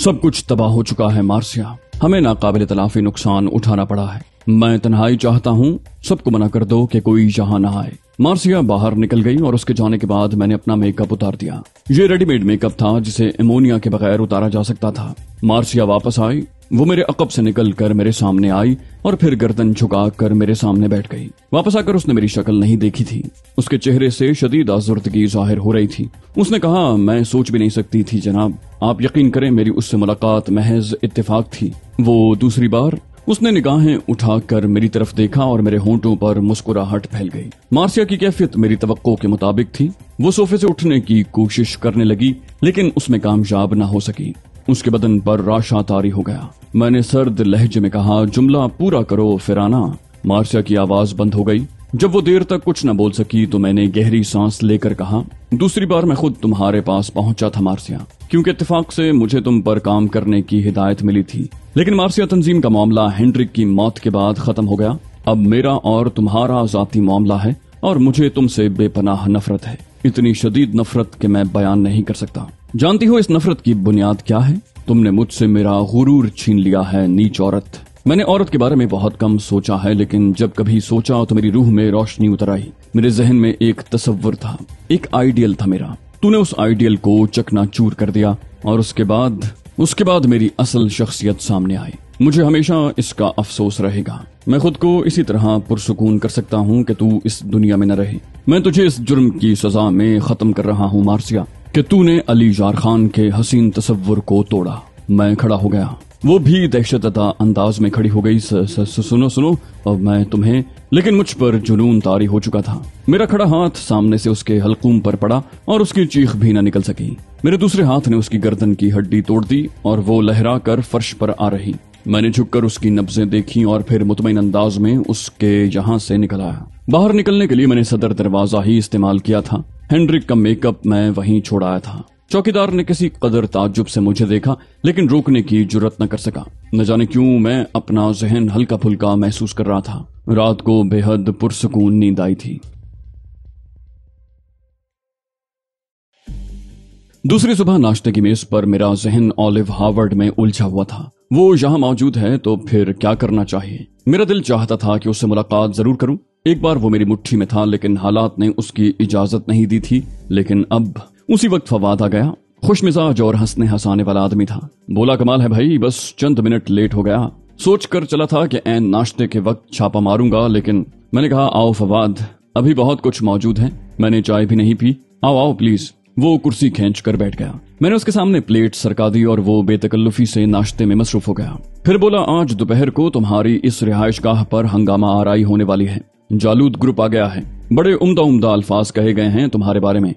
सब कुछ तबाह हो चुका है मार्सिया, हमें नाकाबिल तलाफी नुकसान उठाना पड़ा है। मैं तन्हाई चाहता हूँ, सबको मना कर दो कि कोई यहाँ ना आए। मार्सिया बाहर निकल गई और उसके जाने के बाद मैंने अपना मेकअप उतार दिया। ये रेडीमेड मेकअप था जिसे अमोनिया के बगैर उतारा जा सकता था। मार्सिया वापस आई, वो मेरे अकब से निकल कर मेरे सामने आई और फिर गर्दन झुका कर मेरे सामने बैठ गई। वापस आकर उसने मेरी शक्ल नहीं देखी थी। उसके चेहरे से शदीद आज़ुर्दगी जाहिर हो रही थी। उसने कहा, मैं सोच भी नहीं सकती थी जनाब, आप यकीन करें मेरी उससे मुलाकात महज इत्तेफाक थी। वो दूसरी बार उसने निगाहें उठाकर मेरी तरफ देखा और मेरे होंठों पर मुस्कुराहट फैल गई। मार्सिया की कैफियत मेरी तवक्को के मुताबिक थी। वो सोफे से उठने की कोशिश करने लगी लेकिन उसमें कामयाब न हो सकी। उसके बदन पर राशा तारी हो गया। मैंने सर्द लहजे में कहा, जुमला पूरा करो फिराना। मार्सिया की आवाज बंद हो गई। जब वो देर तक कुछ न बोल सकी तो मैंने गहरी सांस लेकर कहा, दूसरी बार मैं खुद तुम्हारे पास पहुंचा था मार्सिया, क्योंकि इत्तेफाक से मुझे तुम पर काम करने की हिदायत मिली थी। लेकिन मार्सिया, तंजीम का मामला हेनरिक की मौत के बाद खत्म हो गया। अब मेरा और तुम्हारा जाती मामला है और मुझे तुमसे बेपनाह नफरत है। इतनी शदीद नफरत कि मैं बयान नहीं कर सकता। जानती हो इस नफरत की बुनियाद क्या है? तुमने मुझसे मेरा गुरूर छीन लिया है, नीच औरत। मैंने औरत के बारे में बहुत कम सोचा है, लेकिन जब कभी सोचा तो मेरी रूह में रोशनी उतर आई। मेरे जहन में एक तसव्वुर था, एक आइडियल था मेरा। तूने उस आइडियल को चकनाचूर कर दिया और उसके बाद मेरी असल शख्सियत सामने आई। मुझे हमेशा इसका अफसोस रहेगा। मैं खुद को इसी तरह पुरसुकून कर सकता हूँ कि तू इस दुनिया में न रहे। मैं तुझे इस जुर्म की सजा में खत्म कर रहा हूँ मार्सिया कि तूने अली जार खान के हसीन तसव्वुर को तोड़ा। मैं खड़ा हो गया, वो भी दहशतदा अंदाज में खड़ी हो गई। सुनो अब मैं तुम्हें, लेकिन मुझ पर जुनून तारी हो चुका था। मेरा खड़ा हाथ सामने से उसके हलकूम पर पड़ा और उसकी चीख भी न निकल सकी। मेरे दूसरे हाथ ने उसकी गर्दन की हड्डी तोड़ दी और वो लहरा कर फर्श पर आ रही। मैंने झुककर उसकी नब्जें देखी और फिर मुतमईन अंदाज में उसके यहाँ से निकल आया। बाहर निकलने के लिए मैंने सदर दरवाजा ही इस्तेमाल किया था। हेनरिक का मेकअप मैं वहीं छोड़ आया था। चौकीदार ने किसी कदर ताज्जुब से मुझे देखा, लेकिन रोकने की जुर्रत न कर सका। न जाने क्यों मैं अपना जहन हल्का फुल्का महसूस कर रहा था। रात को बेहद पुरसुकून नींद आई थी। दूसरी सुबह नाश्ते की मेज पर मेरा जहन ऑलिव हार्वर्ड में उलझा हुआ था। वो यहाँ मौजूद है तो फिर क्या करना चाहिए? मेरा दिल चाहता था कि उससे मुलाकात जरूर करूं। एक बार वो मेरी मुट्ठी में था, लेकिन हालात ने उसकी इजाजत नहीं दी थी। लेकिन अब उसी वक्त फवाद आ गया। खुश मिजाज और हंसने हंसाने वाला आदमी था। बोला, कमाल है भाई, बस चंद मिनट लेट हो गया। सोच कर चला था कि ऐन नाश्ते के वक्त छापा मारूंगा, लेकिन मैंने कहा, आओ फवाद, अभी बहुत कुछ मौजूद है। मैंने चाय भी नहीं पी, आओ प्लीज। वो कुर्सी खींच कर बैठ गया। मैंने उसके सामने प्लेट सरका दी और वो बेतकल्लुफी से नाश्ते में मसरूफ हो गया। फिर बोला, आज दोपहर को तुम्हारी इस रिहाइशगाह पर हंगामा आराई होने वाली है। जालूद ग्रुप आ गया है। बड़े उम्दा अल्फाज कहे गए हैं तुम्हारे बारे में।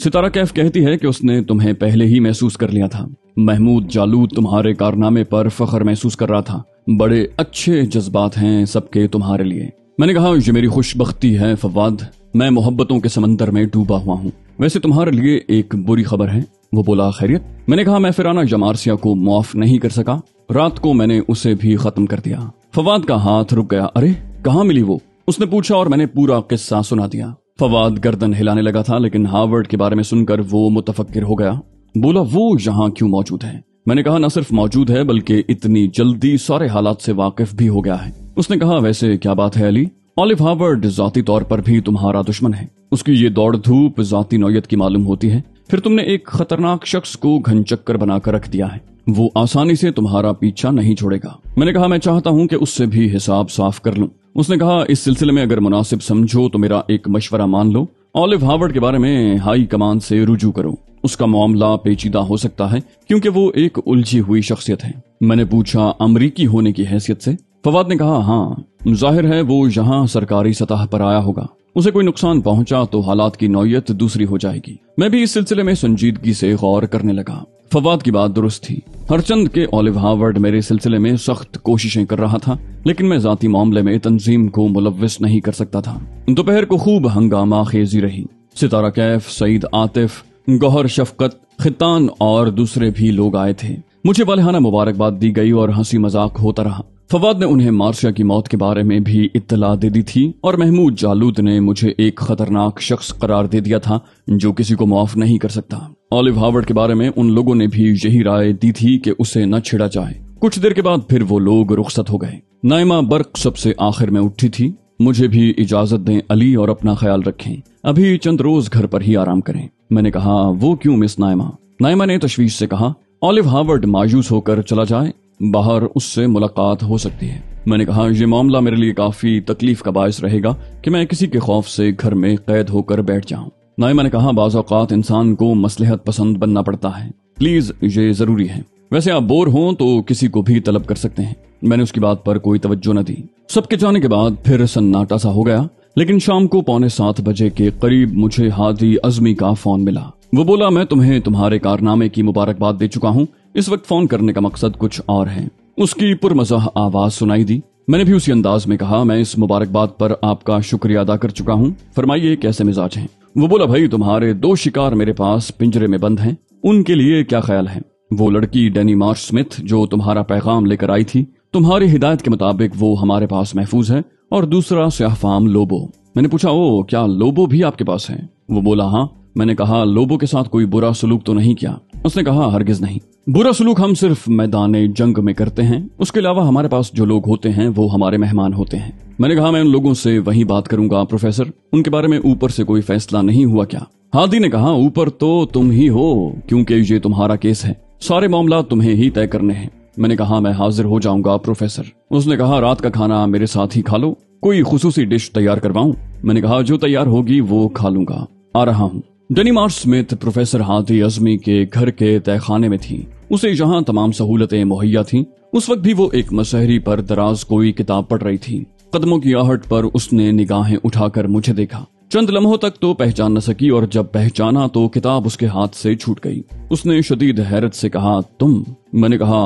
सितारा कैफ कहती है कि उसने तुम्हें पहले ही महसूस कर लिया था। महमूद जालूद तुम्हारे कारनामे पर फख्र महसूस कर रहा था। बड़े अच्छे जज्बात हैं सबके तुम्हारे लिए। मैंने कहा, ये मेरी खुशबख्ती है फवाद, मैं मोहब्बतों के समंदर में डूबा हुआ हूँ। वैसे तुम्हारे लिए एक बुरी खबर है। वो बोला, खैरियत? मैंने कहा, मैं फिराना जमार्सिया को माफ नहीं कर सका। रात को मैंने उसे भी खत्म कर दिया। फवाद का हाथ रुक गया। अरे, कहाँ मिली वो? उसने पूछा और मैंने पूरा किस्सा सुना दिया। फवाद गर्दन हिलाने लगा था, लेकिन हार्वर्ड के बारे में सुनकर वो मुतफक्किर हो गया। बोला, वो यहाँ क्यों मौजूद है? मैंने कहा, न सिर्फ मौजूद है बल्कि इतनी जल्दी सारे हालात से वाकिफ भी हो गया है। उसने कहा, वैसे क्या बात है अली? ऑलिव हार्वर्ड जाती तौर पर भी तुम्हारा दुश्मन है। उसकी ये दौड़ धूप जाती नौयत की मालूम होती है। फिर तुमने एक खतरनाक शख्स को घन चक्कर बनाकर रख दिया है। वो आसानी से तुम्हारा पीछा नहीं छोड़ेगा। मैंने कहा, मैं चाहता हूँ कि उससे भी हिसाब साफ कर लूं। उसने कहा, इस सिलसिले में अगर मुनासिब समझो तो मेरा एक मशवरा मान लो। ऑलिव हार्वर्ड के बारे में हाई कमान से रुजू करो। उसका मामला पेचीदा हो सकता है क्योंकि वो एक उलझी हुई शख्सियत है। मैंने पूछा, अमरीकी होने की हैसियत से? फवाद ने कहा, हाँ, जाहिर है वो यहाँ सरकारी सतह पर आया होगा। उसे कोई नुकसान पहुंचा तो हालात की नौयत दूसरी हो जाएगी। मैं भी इस सिलसिले में संजीदगी से गौर करने लगा। फवाद की बात दुरुस्त थी। हरचंद के ऑलिव हार्वर्ड मेरे सिलसिले में सख्त कोशिशें कर रहा था, लेकिन मैं जाती मामले में तंजीम को मुलव्विस नहीं कर सकता था। दोपहर को खूब हंगामा खेजी रही। सितारा कैफ, सईद आतिफ, गौहर शफकत, खितान और दूसरे भी लोग आए थे। मुझे वालिहाना मुबारकबाद दी गई और हंसी मजाक होता रहा। फवाद ने उन्हें मार्सिया की मौत के बारे में भी इत्तला दे दी थी और महमूद जालूद ने मुझे एक खतरनाक शख्स करार दे दिया था जो किसी को माफ नहीं कर सकता। ऑलिव हार्वर्ड के बारे में उन लोगों ने भी यही राय दी थी कि उसे न छेड़ा जाए। कुछ देर के बाद फिर वो लोग रुखसत हो गए। नाइमा बर्क सबसे आखिर में उठी थी। मुझे भी इजाजत दें अली, और अपना ख्याल रखें। अभी चंद रोज घर पर ही आराम करें। मैंने कहा, वो क्यों मिस नाइमा? नाइमा ने तशवीश से कहा, ऑलिव हार्वर्ड मायूस होकर चला जाए, बाहर उससे मुलाकात हो सकती है। मैंने कहा, यह मामला मेरे लिए काफी तकलीफ का बायस रहेगा कि मैं किसी के खौफ से घर में कैद होकर बैठ जाऊं। नाइमा ने कहा, बाज़ औक़ात इंसान को मसलहत पसंद बनना पड़ता है, प्लीज ये जरूरी है। वैसे आप बोर हों तो किसी को भी तलब कर सकते हैं। मैंने उसकी बात पर कोई तवज्जो न दी। सबके जाने के बाद फिर सन्नाटा सा हो गया, लेकिन शाम को 6:45 बजे के करीब मुझे हादी अज़मी का फोन मिला। वो बोला, मैं तुम्हें तुम्हारे कारनामे की मुबारकबाद दे चुका हूँ, इस वक्त फोन करने का मकसद कुछ और है। उसकी पुरमज़ाह आवाज सुनाई दी। मैंने भी उसी अंदाज में कहा, मैं इस मुबारकबाद पर आपका शुक्रिया अदा कर चुका हूँ, फरमाइए कैसे मिजाज हैं? वो बोला, भाई तुम्हारे 2 शिकार मेरे पास पिंजरे में बंद हैं, उनके लिए क्या ख्याल है? वो लड़की डेनी मार्श स्मिथ जो तुम्हारा पैगाम लेकर आई थी, तुम्हारी हिदायत के मुताबिक वो हमारे पास महफूज है, और दूसरा स्याहफाम लोबो। मैंने पूछा, ओ क्या लोबो भी आपके पास है? वो बोला, हाँ। मैंने कहा, लोबो के साथ कोई बुरा सलूक तो नहीं किया? उसने कहा, हरगिज नहीं। बुरा सलूक हम सिर्फ मैदान जंग में करते हैं, उसके अलावा हमारे पास जो लोग होते हैं वो हमारे मेहमान होते हैं। मैंने कहा, मैं उन लोगों से वही बात करूंगा प्रोफेसर, उनके बारे में ऊपर से कोई फैसला नहीं हुआ क्या? हादी ने कहा, ऊपर तो तुम ही हो, क्योंकि ये तुम्हारा केस है, सारे मामला तुम्हें ही तय करने हैं। मैंने कहा, मैं हाजिर हो जाऊंगा प्रोफेसर। उसने कहा, रात का खाना मेरे साथ ही खा लो, कोई खुसूसी डिश तैयार करवाऊं? मैंने कहा, जो तैयार होगी वो खा लूंगा, आ रहा हूँ। डेनी मार्श स्मिथ प्रोफेसर हादी अज़मी के घर के तहखाने में थी। उसे जहाँ तमाम सहूलतें मुहैया थीं, उस वक्त भी वो एक मसहरी पर दराज कोई किताब पढ़ रही थी। कदमों की आहट पर उसने निगाहें उठाकर मुझे देखा। चंद लम्हों तक तो पहचान न सकी, और जब पहचाना तो किताब उसके हाथ से छूट गई। उसने शदीद हैरत से कहा, तुम? मैंने कहा,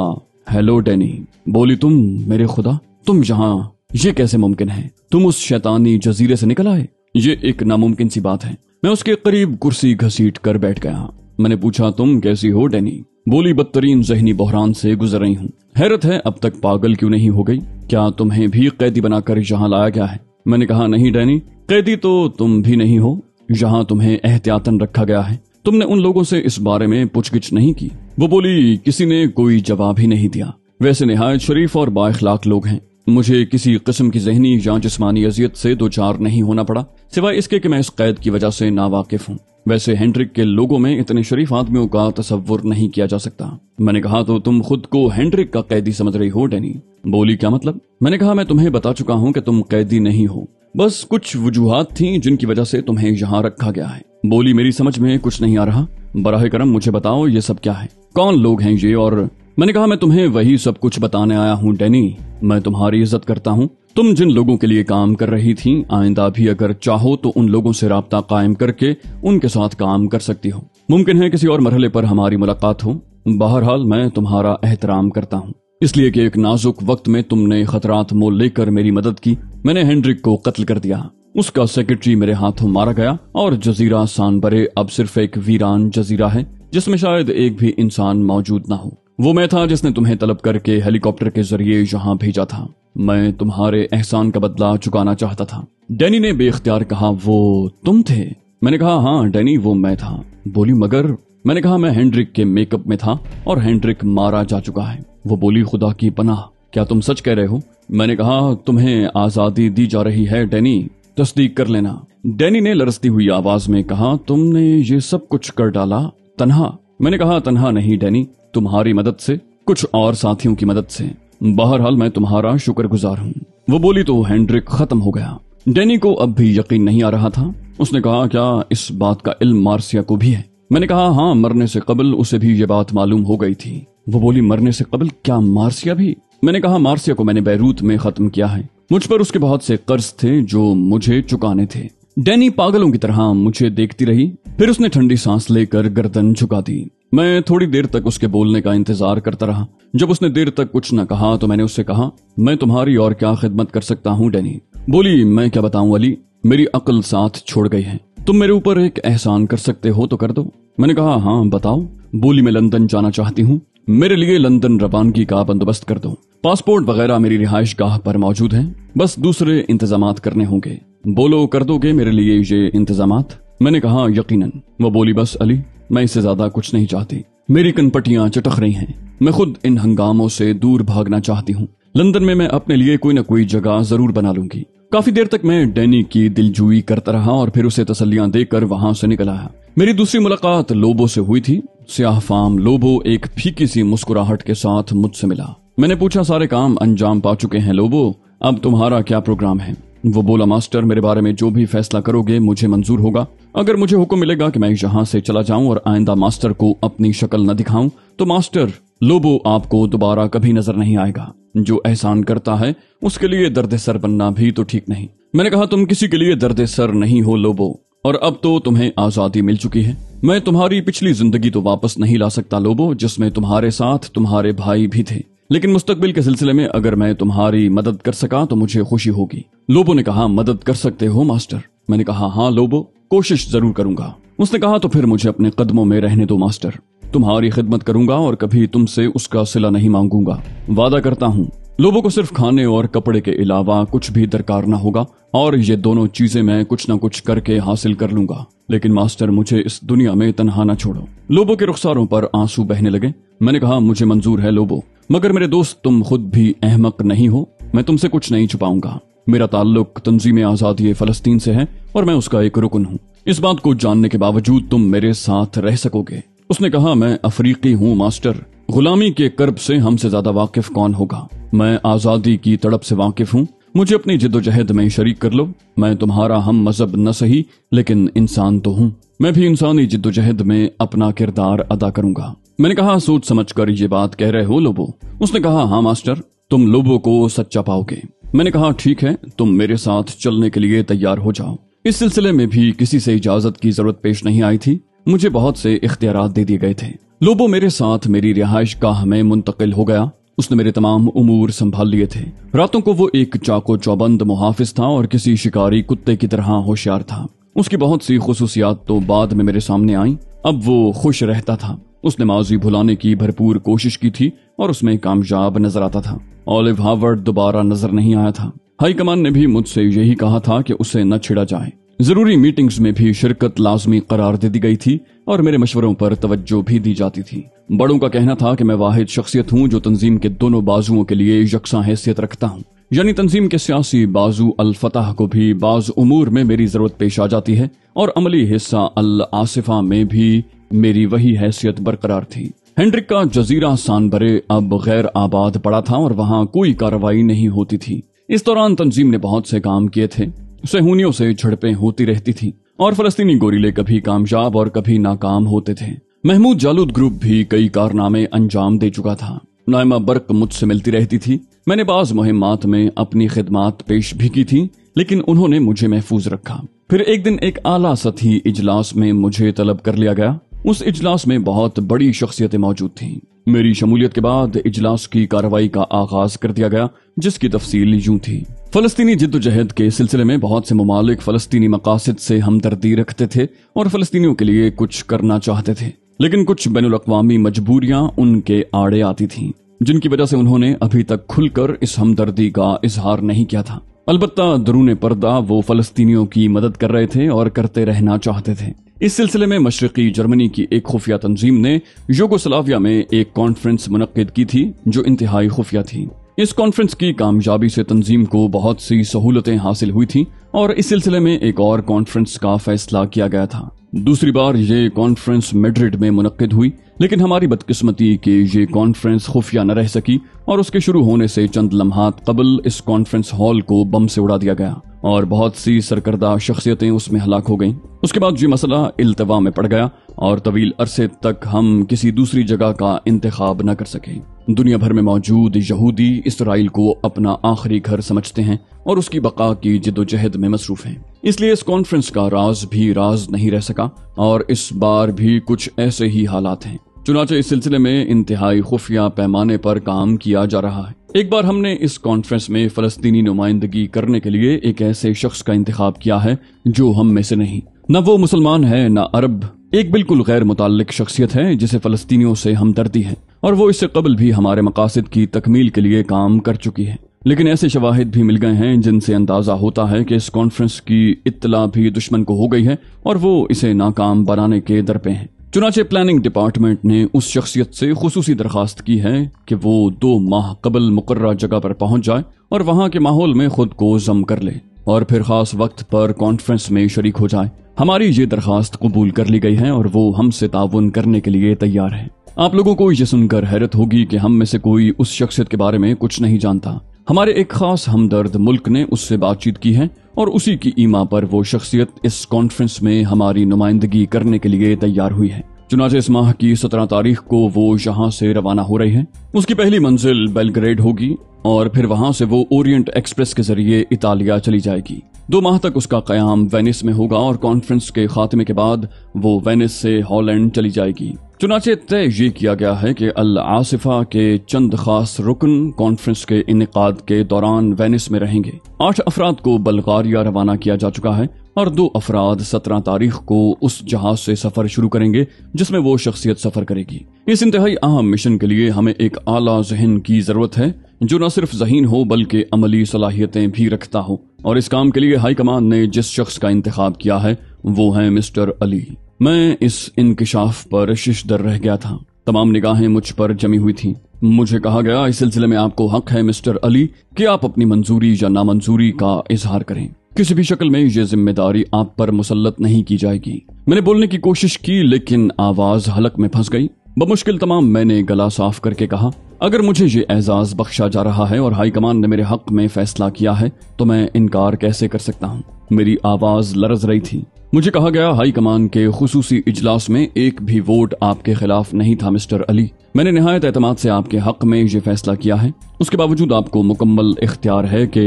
हेलो डेनी। बोली, तुम? मेरे खुदा, तुम यहाँ? ये कैसे मुमकिन है? तुम उस शैतानी जजीरे से निकल आए? ये एक नामुमकिन सी बात है। मैं उसके करीब कुर्सी घसीट कर बैठ गया। मैंने पूछा, तुम कैसी हो डेनी? बोली, बदतरीन ज़हनी बहरान से गुजर रही हूँ। हैरत है अब तक पागल क्यों नहीं हो गई? क्या तुम्हें भी कैदी बनाकर यहाँ लाया गया है? मैंने कहा, नहीं डेनी, कैदी तो तुम भी नहीं हो, यहाँ तुम्हें एहतियातन रखा गया है। तुमने उन लोगों से इस बारे में पूछगिछ नहीं की? वो बोली, किसी ने कोई जवाब ही नहीं दिया। वैसे निहायत शरीफ और बाइखलाक लोग हैं। मुझे किसी किस्म की ज़हनी या जिस्मानी अजियत से दो चार नहीं होना पड़ा, सिवाय इसके कि मैं इस कैद की वजह से नावाकिफ हूँ। वैसे हेंड्रिक के लोगों में इतने शरीफ आदमियों का तसव्वुर नहीं किया जा सकता। मैंने कहा, तो तुम खुद को हेंड्रिक का कैदी समझ रही हो डेनी? बोली, क्या मतलब? मैंने कहा, मैं तुम्हें बता चुका हूँ कि तुम कैदी नहीं हो, बस कुछ वजूहात थी जिनकी वजह से तुम्हें यहाँ रखा गया है। बोली, मेरी समझ में कुछ नहीं आ रहा, बराह करम मुझे बताओ ये सब क्या है, कौन लोग हैं ये? और मैंने कहा, मैं तुम्हें वही सब कुछ बताने आया हूँ डेनी। मैं तुम्हारी इज्जत करता हूँ। तुम जिन लोगों के लिए काम कर रही थी, आइंदा भी अगर चाहो तो उन लोगों से राब्ता कायम करके उनके साथ काम कर सकती हो। मुमकिन है किसी और मरहले पर हमारी मुलाकात हो। बहरहाल मैं तुम्हारा एहतराम करता हूँ, इसलिए कि एक नाजुक वक्त में तुमने खतरात मोल लेकर मेरी मदद की। मैंने हेंड्रिक को कत्ल कर दिया, उसका सेक्रेटरी मेरे हाथों मारा गया, और जजीरा सानबरे अब सिर्फ एक वीरान जजीरा है जिसमें शायद एक भी इंसान मौजूद ना हो। वो मैं था जिसने तुम्हें तलब करके हेलीकॉप्टर के जरिए यहाँ भेजा था। मैं तुम्हारे एहसान का बदला चुकाना चाहता था। डैनी ने बेख्तियार कहा, वो तुम थे? मैंने कहा, हाँ डैनी, वो मैं था। बोली, मगर? मैंने कहा, मैं हेंड्रिक के मेकअप में था और हेंड्रिक मारा जा चुका है। वो बोली, खुदा की पनाह, क्या तुम सच कह रहे हो? मैंने कहा, तुम्हें आजादी दी जा रही है डैनी, तस्दीक कर लेना। डैनी ने लरसती हुई आवाज में कहा, तुमने ये सब कुछ कर डाला तन्हा? मैंने कहा, तन्हा नहीं डैनी, तुम्हारी मदद से, कुछ और साथियों की मदद से। बहरहाल मैं तुम्हारा शुक्रगुजार हूँ। वो बोली, तो हेंड्रिक खत्म हो गया? डैनी को अब भी यकीन नहीं आ रहा था। उसने कहा, क्या इस बात का इल्म मार्सिया को भी है? मैंने कहा, हाँ, मरने से कबल उसे भी ये बात मालूम हो गई थी। वो बोली, मरने से कबल? क्या मार्सिया भी? मैंने कहा, मार्सिया को मैंने बैरूत में खत्म किया है। मुझ पर उसके बहुत से कर्ज थे जो मुझे चुकाने थे। डैनी पागलों की तरह मुझे देखती रही, फिर उसने ठंडी सांस लेकर गर्दन झुका दी। मैं थोड़ी देर तक उसके बोलने का इंतजार करता रहा। जब उसने देर तक कुछ न कहा तो मैंने उससे कहा, मैं तुम्हारी और क्या खिदमत कर सकता हूँ डैनी? बोली, मैं क्या बताऊं अली, मेरी अक्ल साथ छोड़ गई है। तुम मेरे ऊपर एक एहसान कर सकते हो तो कर दो। मैंने कहा, हाँ बताओ। बोली, मैं लंदन जाना चाहती हूँ, मेरे लिए लंदन रवानगी का बंदोबस्त कर दो। पासपोर्ट वगैरह मेरी रिहाइश गाह पर मौजूद है, बस दूसरे इंतजामात करने होंगे। बोलो, कर दोगे मेरे लिए ये इंतजामात? मैंने कहा, यकीनन। वो बोली, बस अली, मैं इससे ज्यादा कुछ नहीं चाहती। मेरी कनपटियां चटक रही हैं। मैं खुद इन हंगामों से दूर भागना चाहती हूँ। लंदन में मैं अपने लिए कोई न कोई जगह जरूर बना लूंगी। काफी देर तक मैं डैनी की दिलजोई करता रहा और फिर उसे तसल्लियां देकर वहां से निकल आया। मेरी दूसरी मुलाकात लोबो से हुई थी। स्याह फाम लोबो एक फीकी सी मुस्कुराहट के साथ मुझसे मिला। मैंने पूछा, सारे काम अंजाम पा चुके हैं लोबो, अब तुम्हारा क्या प्रोग्राम है? वो बोला, मास्टर, मेरे बारे में जो भी फैसला करोगे मुझे मंजूर होगा। अगर मुझे हुक्म मिलेगा कि मैं यहाँ से चला जाऊं और आइंदा मास्टर को अपनी शक्ल न दिखाऊं तो मास्टर लोबो आपको दोबारा कभी नजर नहीं आएगा। जो एहसान करता है उसके लिए दर्द सर बनना भी तो ठीक नहीं। मैंने कहा, तुम किसी के लिए दर्द सर नहीं हो लोबो, और अब तो तुम्हें आजादी मिल चुकी है। मैं तुम्हारी पिछली जिंदगी तो वापस नहीं ला सकता लोबो, जिसमें तुम्हारे साथ तुम्हारे भाई भी थे, लेकिन मुस्तकबिल के सिलसिले में अगर मैं तुम्हारी मदद कर सका तो मुझे खुशी होगी। लोबो ने कहा, मदद कर सकते हो मास्टर? मैंने कहा, हाँ लोबो, कोशिश जरूर करूंगा। उसने कहा, तो फिर मुझे अपने कदमों में रहने दो मास्टर, तुम्हारी खिदमत करूंगा और कभी तुमसे उसका सिला नहीं मांगूंगा, वादा करता हूँ। लोबो को सिर्फ खाने और कपड़े के अलावा कुछ भी दरकार न होगा और ये दोनों चीजें मैं कुछ न कुछ करके हासिल कर लूंगा, लेकिन मास्टर मुझे इस दुनिया में तन्हा न छोड़ो। लोबो के रुखसारों पर आंसू बहने लगे। मैंने कहा, मुझे मंजूर है लोबो, मगर मेरे दोस्त तुम खुद भी अहमक नहीं हो। मैं तुमसे कुछ नहीं छुपाऊंगा। मेरा ताल्लुक तंजीम आजादी फलस्तीन से है और मैं उसका एक रुकन हूँ। इस बात को जानने के बावजूद तुम मेरे साथ रह सकोगे? उसने कहा, मैं अफ्रीकी हूँ मास्टर, गुलामी के कर्ब से हमसे ज्यादा वाकिफ कौन होगा। मैं आजादी की तड़प से वाकिफ हूँ। मुझे अपनी जिद्दोजहद में शरीक कर लो। मैं तुम्हारा हम मजहब न सही लेकिन इंसान तो हूँ। मैं भी इंसानी जिद्दोजहद में अपना किरदार अदा करूंगा। मैंने कहा, सोच समझ कर ये बात कह रहे हो लोबो? उसने कहा, हाँ मास्टर, तुम लोबो को सच्चा पाओगे। मैंने कहा, ठीक है, तुम मेरे साथ चलने के लिए तैयार हो जाओ। इस सिलसिले में भी किसी से इजाजत की जरूरत पेश नहीं आई थी। मुझे बहुत से इख्तियारात दे दिए गए थे। लोबो मेरे साथ मेरी रिहाइश गाह में मुंतकिल हो गया। उसने मेरे तमाम उमूर संभाल लिए थे। रातों को वो एक चाको चौबंद मुहाफिज था और किसी शिकारी कुत्ते की तरह होशियार था। उसकी बहुत सी खुसूसियात तो बाद में मेरे सामने आई। अब वो खुश रहता था। उसने माजी भुलाने की भरपूर कोशिश की थी और उसमें कामयाब नजर आता था। ऑलिव हार्वर्ड दोबारा नजर नहीं आया था। हाई कमान ने भी मुझसे यही कहा था कि उसे न छिड़ा जाए। जरूरी मीटिंग्स में भी शिरकत लाजमी करार दे दी गई थी और मेरे मशवरों पर तवज्जो भी दी जाती थी। बड़ों का कहना था कि मैं वाहिद शख्सियत हूँ जो तंजीम के दोनों बाजुओं के लिए यकसा हैसियत रखता हूँ, यानी तंजीम के सियासी बाजू अल फतह को भी बाज उमूर में मेरी जरूरत पेश आ जाती है और अमली हिस्सा अल आसिफा में भी मेरी वही हैसियत बरकरार थी। हेनरिक का जजीरा सानबरे अब गैर आबाद पड़ा था और वहाँ कोई कार्रवाई नहीं होती थी। इस दौरान तंजीम ने बहुत से काम किए थे। सहूनियों से झड़पें होती रहती थी और फलस्तीनी गोरिले कभी कामयाब और कभी नाकाम होते थे। महमूद जालूद ग्रुप भी कई कारनामे अंजाम दे चुका था। नाइमा बर्क मुझसे मिलती रहती थी। मैंने बाज मुहिम्मात में अपनी खिदमात पेश भी की थी, लेकिन उन्होंने मुझे महफूज रखा। फिर एक दिन एक आला सतही इजलास में मुझे तलब कर लिया गया। उस इजलास में बहुत बड़ी शख्सियतें मौजूद थीं। मेरी शमूलियत के बाद इजलास की कार्रवाई का आगाज कर दिया गया, जिसकी तफसील यूं थी। फलस्तीनी जिद्दोजहद के सिलसिले में बहुत से ममालिक फलस्तीनी मकासद से हमदर्दी रखते थे और फलस्तीनियों के लिए कुछ करना चाहते थे, लेकिन कुछ बैनुल अक़वामी मजबूरियां उनके आड़े आती थीं, जिनकी वजह से उन्होंने अभी तक खुलकर इस हमदर्दी का इजहार नहीं किया था। अलबत्ता दरूने पर्दा वो फलस्तीनियों की मदद कर रहे थे और करते रहना चाहते थे। इस सिलसिले में मशरकी जर्मनी की एक खुफिया तंजीम ने यूगोस्लाविया में एक कॉन्फ्रेंस मुनक्किद की थी जो इंतहाई खुफिया थी। इस कॉन्फ्रेंस की कामयाबी से तंजीम को बहुत सी सहूलतें हासिल हुई थी और इस सिलसिले में एक और कॉन्फ्रेंस का फैसला किया गया था। दूसरी बार ये कॉन्फ्रेंस मैड्रिड में मुनक्किद हुई, लेकिन हमारी बदकिस्मती कि ये कॉन्फ्रेंस खुफिया न रह सकी और उसके शुरू होने से चंद लम्हात कबल इस कॉन्फ्रेंस हॉल को बम से उड़ा दिया गया और बहुत सी सरकर्दा शख्सियतें उसमें हलाक हो गईं। उसके बाद ये मसला इल्तवा में पड़ गया और तवील अरसे तक हम किसी दूसरी जगह का इंतखाब न कर सके। दुनिया भर में मौजूद यहूदी इसराइल को अपना आखिरी घर समझते हैं और उसकी बका की जिद्दोजहद में मसरूफ हैं। इसलिए इस कॉन्फ्रेंस का राज भी राज नहीं रह सका और इस बार भी कुछ ऐसे ही हालात हैं। चुनाचे इस सिलसिले में इंतहाई खुफिया पैमाने पर काम किया जा रहा है। एक बार हमने इस कॉन्फ्रेंस में फलस्तीनी नुमाइंदगी करने के लिए एक ऐसे शख्स का इंतखाब किया है जो हम में से नहीं, न वो मुसलमान है न अरब, एक बिल्कुल गैर मुताल्लिक शख्सियत है जिसे फलस्तीनियों से हमदर्दी है और वो इससे कबल भी हमारे मकासद की तकमील के लिए काम कर चुकी है। लेकिन ऐसे शवाहिद भी मिल गए हैं जिनसे अंदाजा होता है कि इस कॉन्फ्रेंस की इत्तला भी दुश्मन को हो गई है और वो इसे नाकाम बनाने के दर पे हैं। चुनाचे प्लानिंग डिपार्टमेंट ने उस शख्सियत से खुसूसी दरखास्त की है कि वो 2 माह कबल मुकर्रर जगह पर पहुंच जाए और वहां के माहौल में खुद को जम कर ले और फिर खास वक्त पर कॉन्फ्रेंस में शरीक हो जाए। हमारी ये दरखास्त कबूल कर ली गई है और वो हमसे ताउन करने के लिए तैयार है। आप लोगों को ये सुनकर हैरत होगी कि हम में से कोई उस शख्सियत के बारे में कुछ नहीं जानता। हमारे एक खास हमदर्द मुल्क ने उससे बातचीत की है और उसी की ईमा पर वो शख्सियत इस कॉन्फ्रेंस में हमारी नुमाइंदगी करने के लिए तैयार हुई है। चुनाचे इस माह की 17 तारीख को वो यहाँ से रवाना हो रही है। उसकी पहली मंजिल बेलग्रेड होगी और फिर वहां से वो ओरिएंट एक्सप्रेस के जरिए इतालिया चली जाएगी। 2 माह तक उसका कयाम वेनिस में होगा और कॉन्फ्रेंस के खात्मे के बाद वो वेनिस से हॉलैंड चली जाएगी। चुनाचे तय ये किया गया है कि अल आसिफा के चंद खास रुकन कॉन्फ्रेंस के इनेकाद के दौरान वेनिस में रहेंगे। 8 अफराद को बल्गारिया रवाना किया जा चुका है और 2 अफराद 17 तारीख को उस जहाज से सफर शुरू करेंगे जिसमें वो शख्सियत सफर करेगी। इस इंतहाई अहम मिशन के लिए हमें एक आला ज़हन की जरूरत है जो न सिर्फ ज़हीन हो बल्कि अमली सलाहियतें भी रखता हो, और इस काम के लिए हाई कमान ने जिस शख्स का इंतखाब किया है वो है मिस्टर अली। मैं इस इंकिशाफ पर शिशदर रह गया था। तमाम निगाहें मुझ पर जमी हुई थीं। मुझे कहा गया, इस सिलसिले में आपको हक है मिस्टर अली कि आप अपनी मंजूरी या नामंजूरी का इजहार करें। किसी भी शक्ल में ये जिम्मेदारी आप पर मुसल्लत नहीं की जाएगी। मैंने बोलने की कोशिश की लेकिन आवाज हलक में फंस गई। बमुश्किल तमाम मैंने गला साफ करके कहा, अगर मुझे ये एजाज बख्शा जा रहा है और हाई कमान ने मेरे हक में फैसला किया है तो मैं इनकार कैसे कर सकता हूँ। मेरी आवाज लरज रही थी। मुझे कहा गया, हाई कमान के खुसूसी इजलास में एक भी वोट आपके खिलाफ नहीं था मिस्टर अली। मैंने निहायत एतमाद से आपके हक में ये फैसला किया है। उसके बावजूद आपको मुकम्मल इख्तियार है कि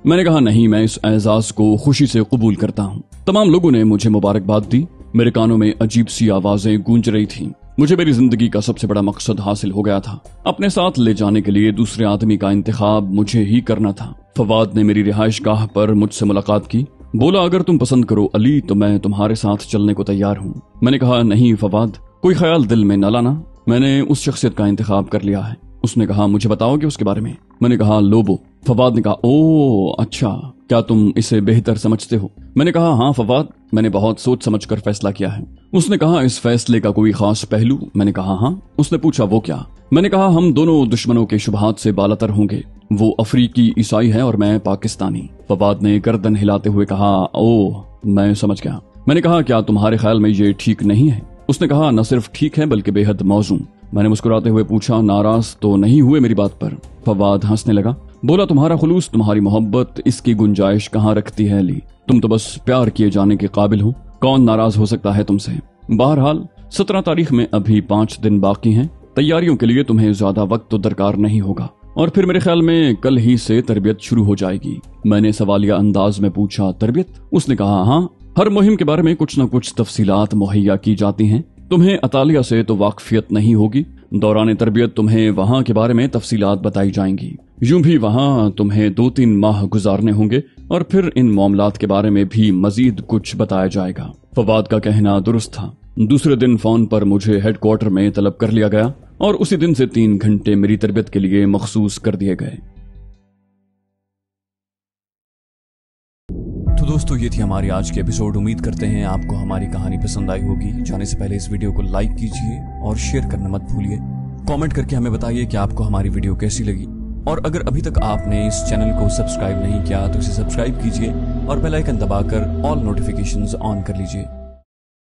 मैंने कहा, नहीं, मैं इस एजाज को खुशी से कबूल करता हूँ। तमाम लोगों ने मुझे मुबारकबाद दी। मेरे कानों में अजीब सी आवाजें गूंज रही थीं। मुझे मेरी जिंदगी का सबसे बड़ा मकसद हासिल हो गया था। अपने साथ ले जाने के लिए दूसरे आदमी का इंतखाब मुझे ही करना था। फवाद ने मेरी रिहाइश गाह पर मुझसे मुलाकात की। बोला, अगर तुम पसंद करो अली तो मैं तुम्हारे साथ चलने को तैयार हूँ। मैंने कहा, नहीं फवाद, कोई ख्याल दिल में न लाना, मैंने उस शख्सियत का इंतखाब कर लिया है। उसने कहा, मुझे बताओगे उसके बारे में? मैंने कहा, लोबो। फवाद ने कहा, ओ अच्छा, क्या तुम इसे बेहतर समझते हो? मैंने कहा, हाँ फवाद, मैंने बहुत सोच समझ कर फैसला किया है। उसने कहा, इस फैसले का कोई खास पहलू? मैंने कहा, हाँ। उसने पूछा, वो क्या? मैंने कहा, हम दोनों दुश्मनों के शुबहात से बालातर होंगे। वो अफ्रीकी ईसाई है और मैं पाकिस्तानी। फवाद ने गर्दन हिलाते हुए कहा, ओह, मैं समझ गया। मैंने कहा, क्या तुम्हारे ख्याल में ये ठीक नहीं है? उसने कहा, न सिर्फ ठीक है बल्कि बेहद मौजूद। मैंने मुस्कुराते हुए पूछा, नाराज तो नहीं हुए मेरी बात पर? फवाद हंसने लगा। बोला, तुम्हारा खुलूस, तुम्हारी मोहब्बत, इसकी गुंजाइश कहाँ रखती है अली? तुम तो बस प्यार किए जाने के काबिल हो। कौन नाराज हो सकता है तुमसे? बहरहाल 17 तारीख में अभी 5 दिन बाकी हैं। तैयारियों के लिए तुम्हें ज्यादा वक्त तो दरकार नहीं होगा और फिर मेरे ख्याल में कल ही से तरबियत शुरू हो जाएगी। मैंने सवालिया अंदाज में पूछा, तरबियत? उसने कहा, हाँ, हर मुहिम के बारे में कुछ न कुछ तफसीलात मुहैया की जाती हैं। तुम्हें अतालिया से तो वाकफियत नहीं होगी। दौरान तरबियत तुम्हें वहाँ के बारे में तफसीलात बताई जाएंगी। यूं भी वहाँ तुम्हें 2-3 माह गुजारने होंगे और फिर इन मामलात के बारे में भी मजीद कुछ बताया जाएगा। फवाद का कहना दुरुस्त था। दूसरे दिन फोन पर मुझे हेडक्वार्टर में तलब कर लिया गया और उसी दिन से 3 घंटे मेरी तरबियत के लिए मखसूस कर दिए गए। तो दोस्तों, ये थी हमारी आज की एपिसोड। उम्मीद करते हैं आपको हमारी कहानी पसंद आई होगी। जाने से पहले इस वीडियो को लाइक कीजिए और शेयर करना मत भूलिए। कमेंट करके हमें बताइए कि आपको हमारी वीडियो कैसी लगी, और अगर अभी तक आपने इस चैनल को सब्सक्राइब नहीं किया तो इसे सब्सक्राइब कीजिए और बेल आइकन दबाकर ऑल नोटिफिकेशंस ऑन कर लीजिए।